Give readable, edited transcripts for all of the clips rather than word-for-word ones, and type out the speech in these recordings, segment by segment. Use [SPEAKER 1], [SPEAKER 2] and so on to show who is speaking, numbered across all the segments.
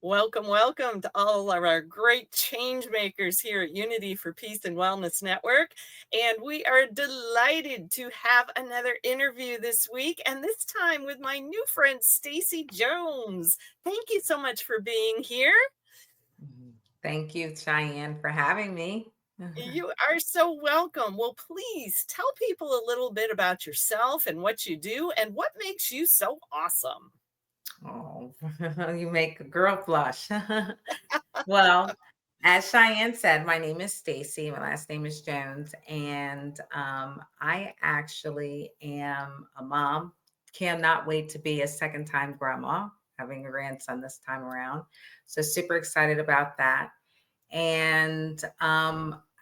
[SPEAKER 1] Welcome, welcome to all of our great change makers here at Unity for Peace and Wellness Network. And we are delighted to have another interview this week, and this time with my new friend, Stacie Jones. Thank you so much for being here.
[SPEAKER 2] Thank you, Cheyenne, for having me.
[SPEAKER 1] You are so welcome. Well, please tell people a little bit about yourself and what you do and what makes you so awesome.
[SPEAKER 2] Oh, you make a girl blush. Well, as Cheyenne said, my name is Stacie. My last name is Jones, and I actually am a mom. Cannot wait to be a second-time grandma, having a grandson this time around. So super excited about that. And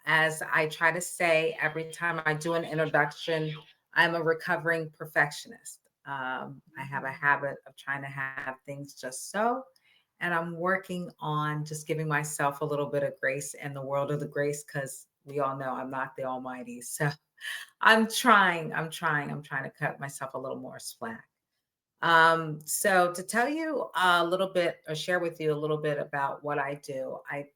[SPEAKER 2] as I try to say every time I do an introduction, I'm a recovering perfectionist. I have a habit of trying to have things just so. And I'm working on just giving myself a little bit of grace in the world of the grace because we all know I'm not the almighty. So I'm trying to cut myself a little more slack. So to tell you a little bit or share with you a little bit about what I do, I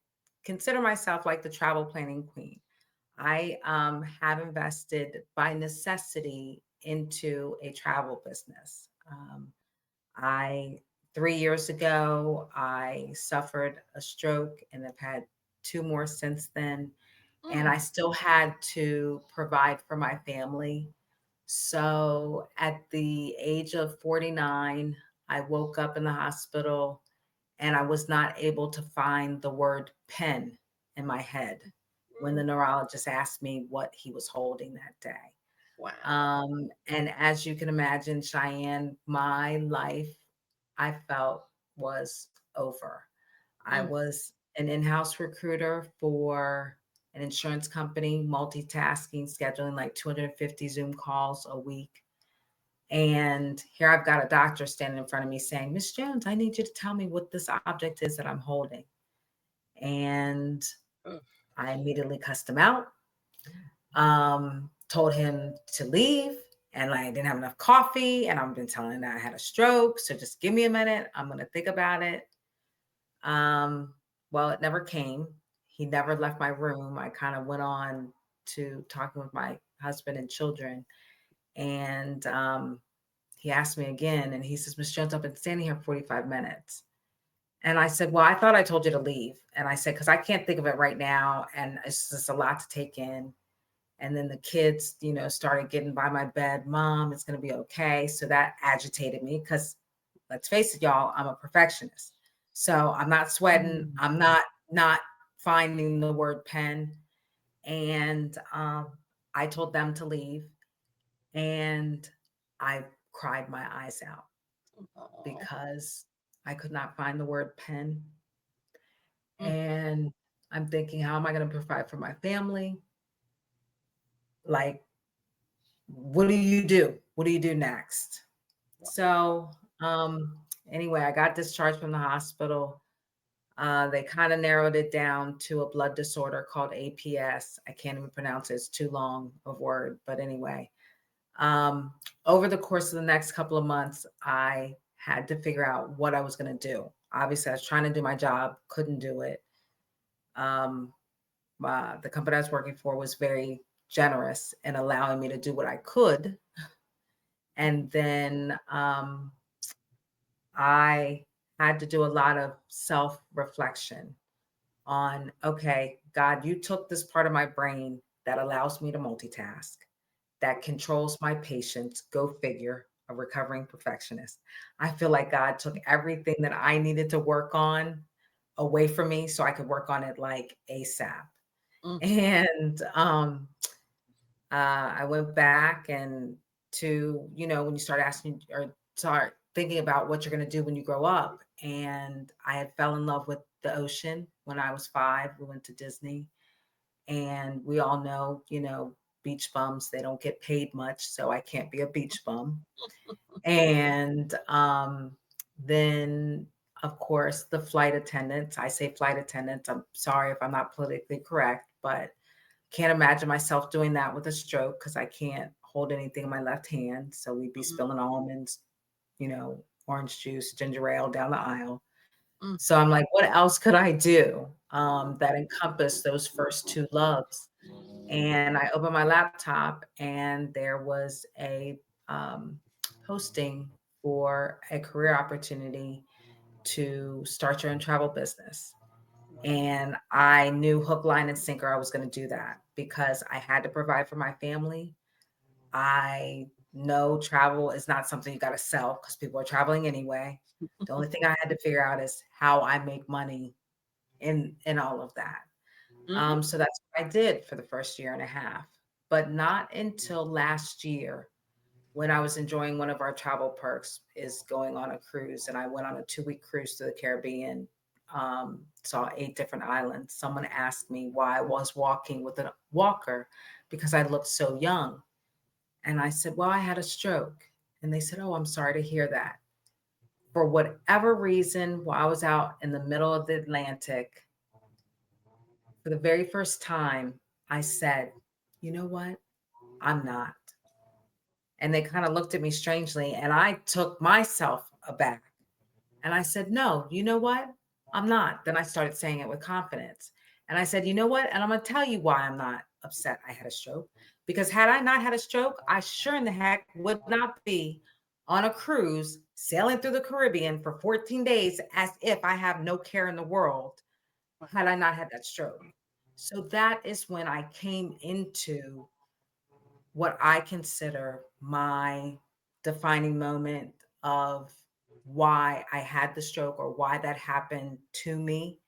[SPEAKER 2] consider myself like the travel planning queen. I have invested by necessity into a travel business. I 3 years ago I suffered a stroke and have had two more since then, and
[SPEAKER 1] Mm,
[SPEAKER 2] I still had to provide for my family. So at the age of 49, I woke up in the hospital and I was not able to find the word pen in my head when the
[SPEAKER 1] mm,
[SPEAKER 2] neurologist asked me what he was holding that day.
[SPEAKER 1] wow.
[SPEAKER 2] And as you can imagine, Cheyenne, my life I felt was over. I
[SPEAKER 1] Mm,
[SPEAKER 2] was an in house recruiter for an insurance company, multitasking, scheduling like 250 Zoom calls a week. And here I've got a doctor standing in front of me saying, Miss Jones, I need you to tell me what this object is that I'm holding. And
[SPEAKER 1] mm,
[SPEAKER 2] I immediately cussed him out, told him to leave. And I didn't have enough coffee. And I've been telling him that I had a stroke. So just give me a minute. I'm going to think about it. Um, well, it never came. He never left my room. I kind of went on to talking with my husband and children. And he asked me again, and he says, Miss Jones, I've been standing here 45 minutes. And I said, well, I thought I told you to leave. And I said, because I can't think of it right now. And it's just a lot to take in. And then the kids, started getting by my bed. Mom, it's going to be okay. So that agitated me because let's face it, y'all, I'm a perfectionist. So I'm not sweating.
[SPEAKER 1] mm,
[SPEAKER 2] I'm not finding the word pen. And I told them to leave. And I cried my eyes out
[SPEAKER 1] oh,
[SPEAKER 2] because I could not find the word pen.
[SPEAKER 1] mm,
[SPEAKER 2] And I'm thinking, how am I going to provide for my family? Like, what do you do? What do you do next? So, um, anyway, I got discharged from the hospital. They kind of narrowed it down to a blood disorder called APS. I can't even pronounce it, it's too long of word. But anyway, um, over the course of the next couple of months, I had to figure out what I was going to do. Obviously, I was trying to do my job, couldn't do it. Um, the company I was working for was very generous in allowing me to do what I could. And then I had to do a lot of self reflection on, okay, God, you took this part of my brain that allows me to multitask, that controls my patience. Go figure, a recovering perfectionist. I feel like God took everything that I needed to work on away from me so I could work on it like ASAP.
[SPEAKER 1] mm,
[SPEAKER 2] And I went back and to, when you start asking or start thinking about what you're going to do when you grow up. And I had fell in love with the ocean when I was 5. We went to Disney, and we all know, beach bums, they don't get paid much. So I can't be a beach bum. And then, of course, the flight attendants. I say flight attendants. I'm sorry if I'm not politically correct, but can't imagine myself doing that with a stroke because I can't hold anything in my left hand. So we'd be
[SPEAKER 1] mm,
[SPEAKER 2] spilling almonds, you know, orange juice, ginger ale down the aisle.
[SPEAKER 1] Mm,
[SPEAKER 2] So I'm like, what else could I do that encompassed those first two loves? And I opened my laptop, and there was a um, posting for a career opportunity to start your own travel business. And I knew hook, line, and sinker I was going to do that because I had to provide for my family. I know travel is not something you got to sell because people are traveling anyway. The only thing I had to figure out is how I make money in all of that.
[SPEAKER 1] mhm.
[SPEAKER 2] So that's what I did for the first year and a half, but not until last year when I was enjoying one of our travel perks is going on a cruise, and I went on a 2-week cruise to the Caribbean, saw 8 different islands. Someone asked me why I was walking with a walker because I looked so young, and I said, "Well, I had a stroke." And they said, "Oh, I'm sorry to hear that." For whatever reason, while I was out in the middle of the Atlantic, for the very first time, I said, "You know what? I'm not." And they kind of looked at me strangely, and I took myself aback. And I said, "No, you know what? I'm not." Then I started saying it with confidence. And I said, "You know what? And I'm going to tell you why I'm not upset I had a stroke. Because had I not had a stroke, I sure in the heck would not be on a cruise sailing through the Caribbean for 14 days as if I have no care in the world had I not had that stroke." So that is when I came into what I consider my defining moment of why I had the stroke or why that happened to me,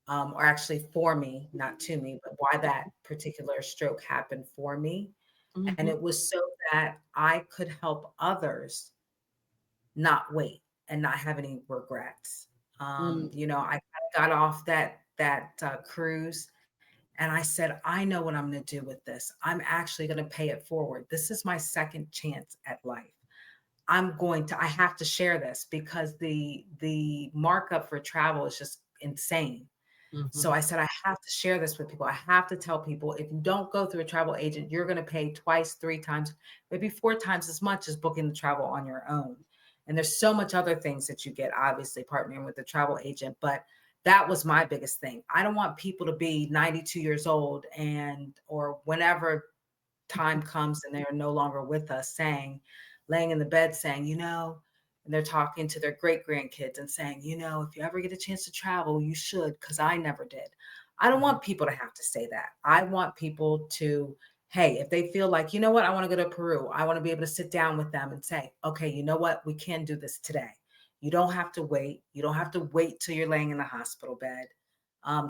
[SPEAKER 2] or actually for me, not to me, but why that particular stroke happened for me. And
[SPEAKER 1] Mhm,
[SPEAKER 2] it was so that I could help others not wait and not have any regrets.
[SPEAKER 1] mm,
[SPEAKER 2] I kinda got off that cruise, and I said, "I know what I'm gonna do with this. I'm actually gonna pay it forward. This is my second chance at life. I have to share this because the markup for travel is just insane." So
[SPEAKER 1] mhm.
[SPEAKER 2] I said, "I have to share this with people. I have to tell people if you don't go through a travel agent, you're gonna pay twice, 3 times, maybe 4 times as much as booking the travel on your own." And there's so much other things that you get, obviously, partnering with the travel agent, but that was my biggest thing. I don't want people to be 92 years old and or whenever time comes and they're no longer with us saying, laying in the bed saying, and they're talking to their great grandkids and saying, if you ever get a chance to travel, you should, because I never did. I don't want people to have to say that. I want people to, hey, if they feel like, you know what, I want to go to Peru, I want to be able to sit down with them and say, okay, you know what, we can do this today. You don't have to wait. You don't have to wait till you're laying in the hospital bed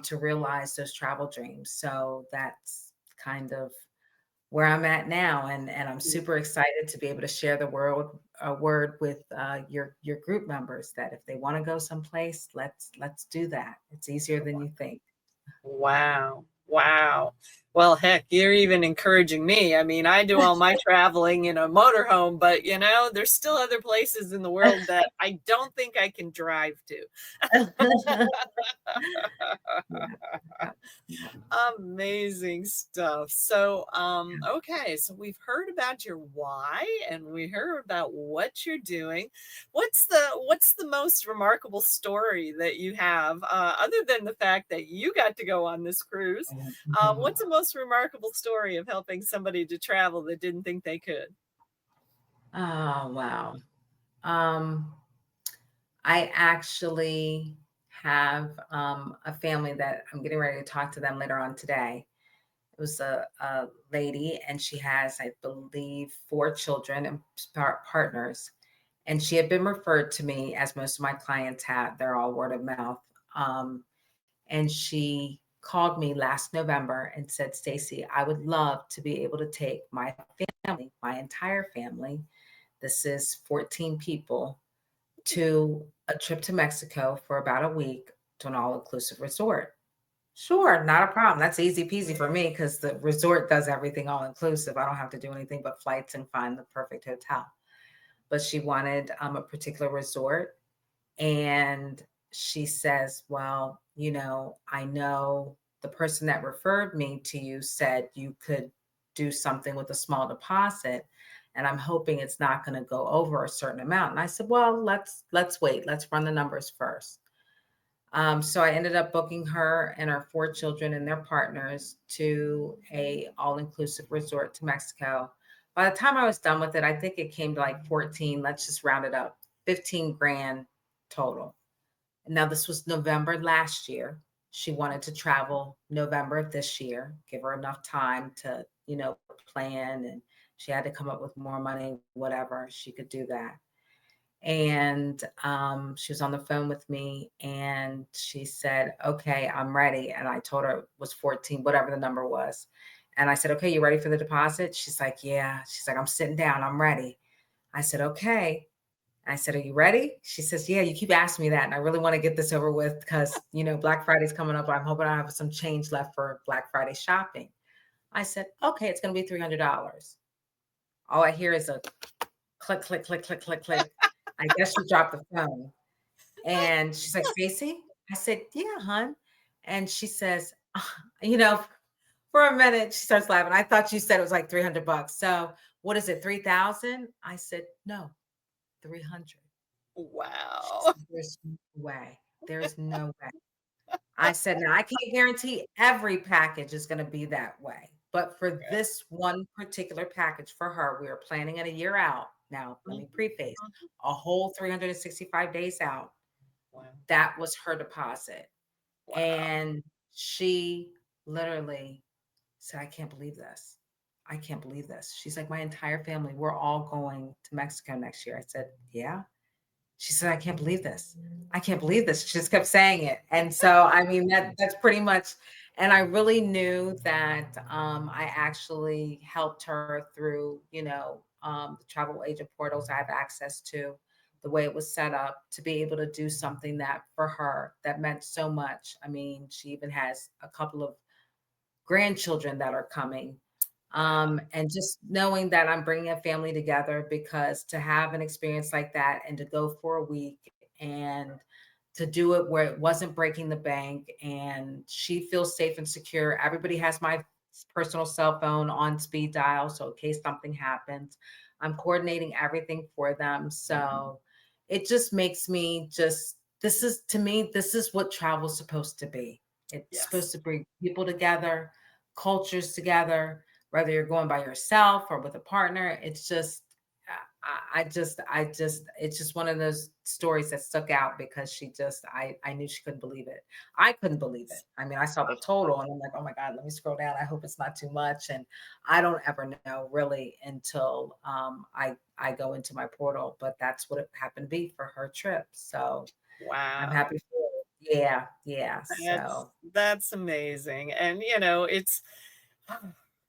[SPEAKER 2] to realize those travel dreams. So that's kind of where I'm at now, and I'm super excited to be able to share the word with your group members that if they want to go someplace, let's do that. It's easier than you think.
[SPEAKER 1] Wow. Wow. Well, heck, you're even encouraging me. I mean, I do all my traveling in a motorhome, but there's still other places in the world that I don't think I can drive to.
[SPEAKER 2] Yeah, yeah, yeah.
[SPEAKER 1] Amazing stuff. So, okay, so we've heard about your why and we heard about what you're doing. What's the most remarkable story that you have, other than the fact that you got to go on this cruise? What's the most remarkable story of helping somebody to travel that didn't think they could?
[SPEAKER 2] Oh wow. Um, I actually have a family that I'm getting ready to talk to them later on today. It was a lady, and she has, I believe, 4 children and partners. And she had been referred to me, as most of my clients have. They're all word of mouth. And she called me last November and said, "Stacie, I would love to be able to take my family, my entire family. This is 14 people to a trip to Mexico for about a week to an all inclusive resort." Sure, not a problem. That's easy peasy for me because the resort does everything all inclusive. I don't have to do anything but flights and find the perfect hotel. But she wanted a particular resort. And she says, "Well, I know the person that referred me to you said you could do something with a small deposit." and I'm hoping it's not going to go over a certain amount. And I said, well, let's wait. Let's run the numbers first. So I ended up booking her and her four children and their partners to a all-inclusive resort to Mexico. By the time I was done with it, I think it came to like 14, let's just round it up, 15 grand total. Now this was November last year. She wanted to travel November of this year, give her enough time to, plan, and she had to come up with more money, whatever, she could do that. And she was on the phone with me and she said, okay, I'm ready. And I told her it was 14, whatever the number was. And I said, okay, you ready for the deposit? She's like, yeah. She's like, I'm sitting down, I'm ready. I said, okay. I said, are you ready? She says, yeah, you keep asking me that. And I really want to get this over with because, Black Friday's coming up. I'm hoping I have some change left for Black Friday shopping. I said, okay, it's going to be $300. All I hear is a click, click, click, click, click, click. I guess she dropped the phone. And she's like, Stacie? I said, yeah, hon. And she says, you know, for a minute, she starts laughing. I thought you said it was like $300. So what is it, 3,000? I said, no, 300. She
[SPEAKER 1] Wow.
[SPEAKER 2] said, there's no way. There's no way. I said, now I can't guarantee every package is going to be that way. But for
[SPEAKER 1] Right.
[SPEAKER 2] this one particular package for her, we are planning it a year out. Now, let
[SPEAKER 1] Mhm,
[SPEAKER 2] me preface
[SPEAKER 1] mhm.
[SPEAKER 2] a whole 365 days out.
[SPEAKER 1] Wow.
[SPEAKER 2] That was her deposit.
[SPEAKER 1] Wow.
[SPEAKER 2] And she literally said, I can't believe this. I can't believe this. She's like, my entire family, we're all going to Mexico next year. I said, yeah. She said, I can't believe this. I can't believe this. She just kept saying it. And so, I mean, that's pretty much, and I really knew that I actually helped her through, the travel agent portals I have access to, the way it was set up to be able to do something that for her that meant so much. I mean, she even has a couple of grandchildren that are coming.
[SPEAKER 1] Wow.
[SPEAKER 2] And just knowing that I'm bringing a family together because to have an experience like that and to go for a week and to do it where it wasn't breaking the bank and she feels safe and secure. Everybody has my personal cell phone on speed dial. So in case something happens, I'm coordinating everything for them. So it just makes me just, this is to me, this is what travel's supposed to be. It's supposed
[SPEAKER 1] Yes.
[SPEAKER 2] to bring people together, cultures together, whether you're going by yourself or with a partner. It's just, it's just one of those stories that stuck out because I knew she couldn't believe it. I couldn't believe it. I mean, I saw the total and I'm like, oh my God, let me scroll down. I hope it's not too much. And I don't ever know really until I go into my portal, but that's what it happened to be for her trip. So I'm
[SPEAKER 1] Wow.
[SPEAKER 2] happy for her. Yeah, yeah.
[SPEAKER 1] That's
[SPEAKER 2] So
[SPEAKER 1] that's amazing. And it's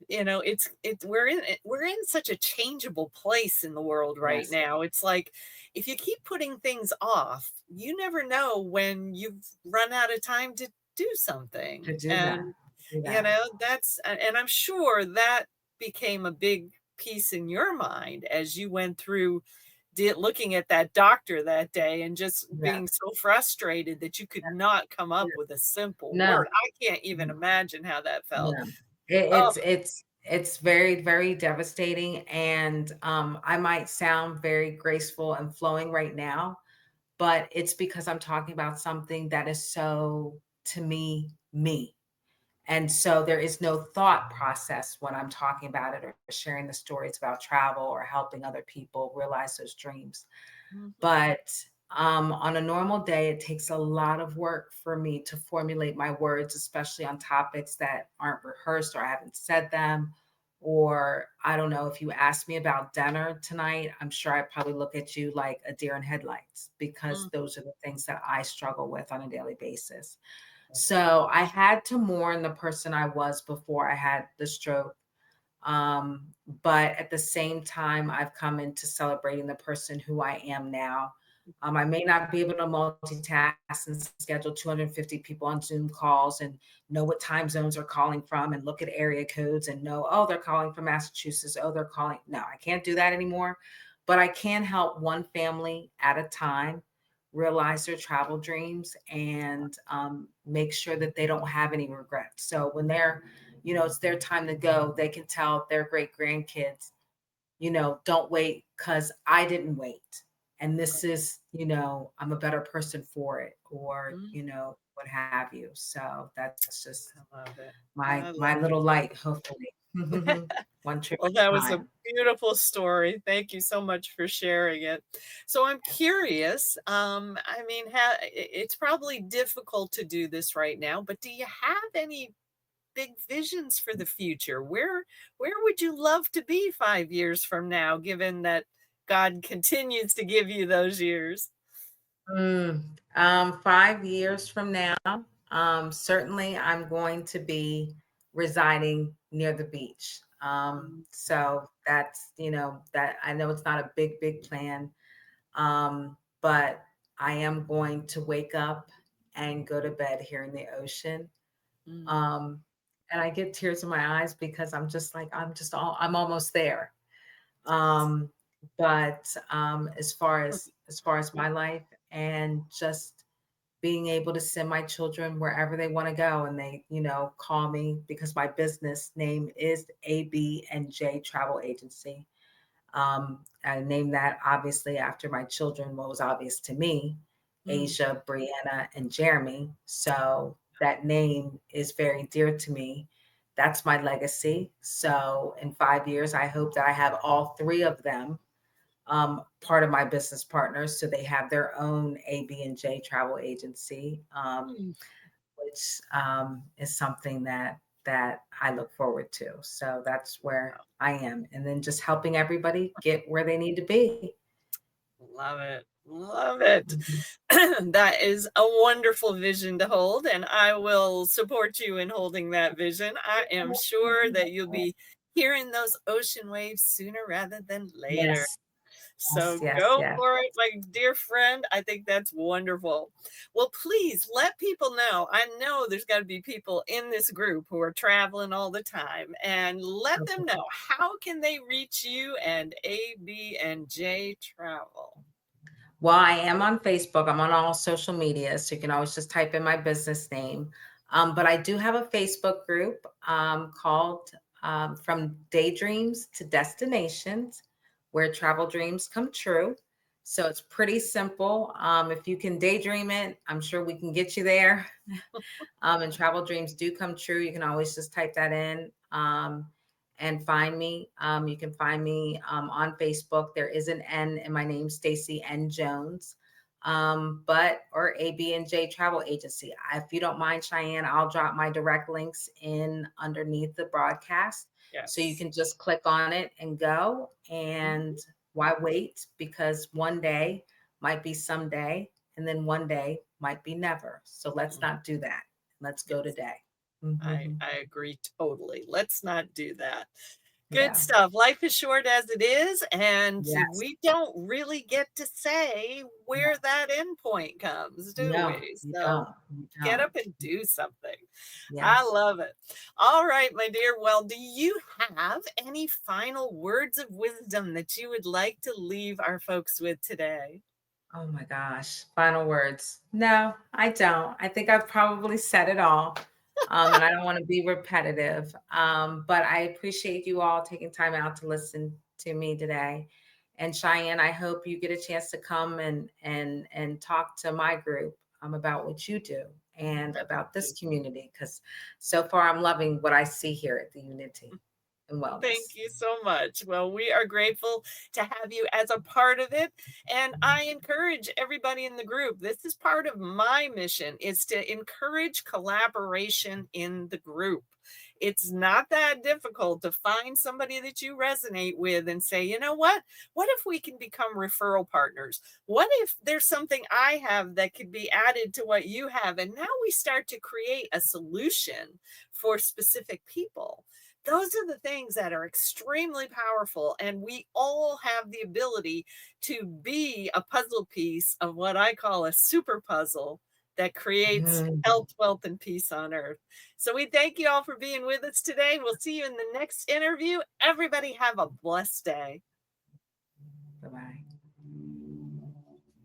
[SPEAKER 1] it's we're in such a changeable place in the world right
[SPEAKER 2] yes,
[SPEAKER 1] now. It's like if you keep putting things off, you never know when you've run out of time to do something.
[SPEAKER 2] to do that.
[SPEAKER 1] And
[SPEAKER 2] Do that.
[SPEAKER 1] and I'm sure that became a big piece in your mind as you went through looking at that doctor that day and just being
[SPEAKER 2] Yes.
[SPEAKER 1] so frustrated that you could not come up
[SPEAKER 2] Yeah.
[SPEAKER 1] with a simple
[SPEAKER 2] No.
[SPEAKER 1] word. I can't even imagine how that felt.
[SPEAKER 2] Yeah.
[SPEAKER 1] Oh,
[SPEAKER 2] It's very, very devastating, and, I might sound very graceful and flowing right now, but it's because I'm talking about something that is so, to me, me. And so there is no thought process when I'm talking about it or sharing the stories about travel or helping other people realize those dreams.
[SPEAKER 1] mhm,
[SPEAKER 2] But on a normal day, it takes a lot of work for me to formulate my words, especially on topics that aren't rehearsed or I haven't said them. Or I don't know, if you ask me about dinner tonight, I'm sure I probably look at you like a deer in headlights because
[SPEAKER 1] mm,
[SPEAKER 2] those are the things that I struggle with on a daily basis. So I had to mourn the person I was before I had the stroke. But at the same time, I've come into celebrating the person who I am now. I may not be able to multitask and schedule 250 people on Zoom calls and know what time zones are calling from and look at area codes and know, oh, they're calling from Massachusetts. Oh, they're calling. No, I can't do that anymore. But I can help one family at a time realize their travel dreams and make sure that they don't have any regrets. So when it's their time to go, they can tell their great grandkids, don't wait because I didn't wait. And this is, I'm a better person for it, or,
[SPEAKER 1] Mm,
[SPEAKER 2] what have you. So that's just
[SPEAKER 1] I love it.
[SPEAKER 2] my
[SPEAKER 1] I
[SPEAKER 2] my
[SPEAKER 1] love
[SPEAKER 2] little light, hopefully.
[SPEAKER 1] it.
[SPEAKER 2] One trip
[SPEAKER 1] Well,
[SPEAKER 2] at
[SPEAKER 1] that
[SPEAKER 2] a
[SPEAKER 1] was a
[SPEAKER 2] time.
[SPEAKER 1] beautiful story. Thank you so much for sharing it. So I'm curious. I mean, it's probably difficult to do this right now, but do you have any big visions for the future? Where would you love to be 5 years from now, given that God continues to give you those years?
[SPEAKER 2] 5 years from now, certainly I'm going to be residing near the beach.
[SPEAKER 1] Mm,
[SPEAKER 2] So that's, that I know it's not a big, big plan, but I am going to wake up and go to bed here in the ocean.
[SPEAKER 1] mm,
[SPEAKER 2] Um, and I get tears in my eyes because I'm almost there. Um, but as far as my life and just being able to send my children wherever they want to go, and they, call me because my business name is AB and J Travel Agency. I named that obviously after my children, what was obvious to me,
[SPEAKER 1] mm,
[SPEAKER 2] Asia, Brianna, and Jeremy. So that name is very dear to me. That's my legacy. So in 5 years, I hope that I have all three of them part of my business partners. So they have their own AB and J travel agency,
[SPEAKER 1] mm.
[SPEAKER 2] which is something that I look forward to. So that's where I am, and then just helping everybody get where they need to be.
[SPEAKER 1] Love it. Love it.
[SPEAKER 2] Mhm.
[SPEAKER 1] That is a wonderful vision to hold, and I will support you in holding that vision. I am sure that you'll be hearing those ocean waves sooner rather than later.
[SPEAKER 2] Yes, yes,
[SPEAKER 1] So
[SPEAKER 2] yes,
[SPEAKER 1] go
[SPEAKER 2] yes.
[SPEAKER 1] for it, my dear friend. I think that's wonderful. Well, please let people know. I know there's got to be people in this group who are traveling all the time, and let them
[SPEAKER 2] Okay.
[SPEAKER 1] know how can they reach you and AB and J Travel.
[SPEAKER 2] Well, I am on Facebook. I'm on all social media, so you can always just type in my business name. But I do have a Facebook group called From Daydreams to Destinations, where travel dreams come true. So it's pretty simple. If you can daydream it, I'm sure we can get you there. And travel dreams do come true. You can always just type that in and find me. You can find me on Facebook. There is an N in my name, Stacie N Jones, but or AB and J Travel Agency. If you don't mind, Cheyenne, I'll drop my direct links in underneath the broadcast, so you
[SPEAKER 1] Yes.
[SPEAKER 2] can just click on it and go. And
[SPEAKER 1] Mhm.
[SPEAKER 2] why wait? Because one day might be someday, and then one day might be never. So let's
[SPEAKER 1] Mm,
[SPEAKER 2] not do that. Let's go
[SPEAKER 1] yes.
[SPEAKER 2] today.
[SPEAKER 1] I
[SPEAKER 2] Mhm.
[SPEAKER 1] I agree totally. Let's not do that. Good
[SPEAKER 2] Yeah.
[SPEAKER 1] stuff. Life is short as it is, and
[SPEAKER 2] Yes.
[SPEAKER 1] we don't really get to say
[SPEAKER 2] No,
[SPEAKER 1] where that end point comes, do
[SPEAKER 2] no,
[SPEAKER 1] we?
[SPEAKER 2] you
[SPEAKER 1] So
[SPEAKER 2] don't. You
[SPEAKER 1] get up
[SPEAKER 2] don't.
[SPEAKER 1] and do something. I
[SPEAKER 2] Yes.
[SPEAKER 1] love it. All right, my dear. Well, do you have any final words of wisdom that you would like to leave our folks with today?
[SPEAKER 2] Oh my gosh. Final words. No, I don't. I think I've probably said it all. And I don't want to be repetitive. But I appreciate you all taking time out to listen to me today. And Cheyenne, I hope you get a chance to come and talk to my group about what you do and about this community, because so far I'm loving what I see here at the Unity and
[SPEAKER 1] Thank
[SPEAKER 2] Wellness.
[SPEAKER 1] you so much. Well, we are grateful to have you as a part of it. And I encourage everybody in the group. This is part of my mission is to encourage collaboration in the group. It's not that difficult to find somebody that you resonate with and say, you know what? What if we can become referral partners? What if there's something I have that could be added to what you have? And now we start to create a solution for specific people. Those are the things that are extremely powerful, and we all have the ability to be a puzzle piece of what I call a super puzzle that creates
[SPEAKER 2] Mhm.
[SPEAKER 1] health, wealth, and peace on earth. So we thank you all for being with us today. We'll see you in the next interview. Everybody have a blessed day.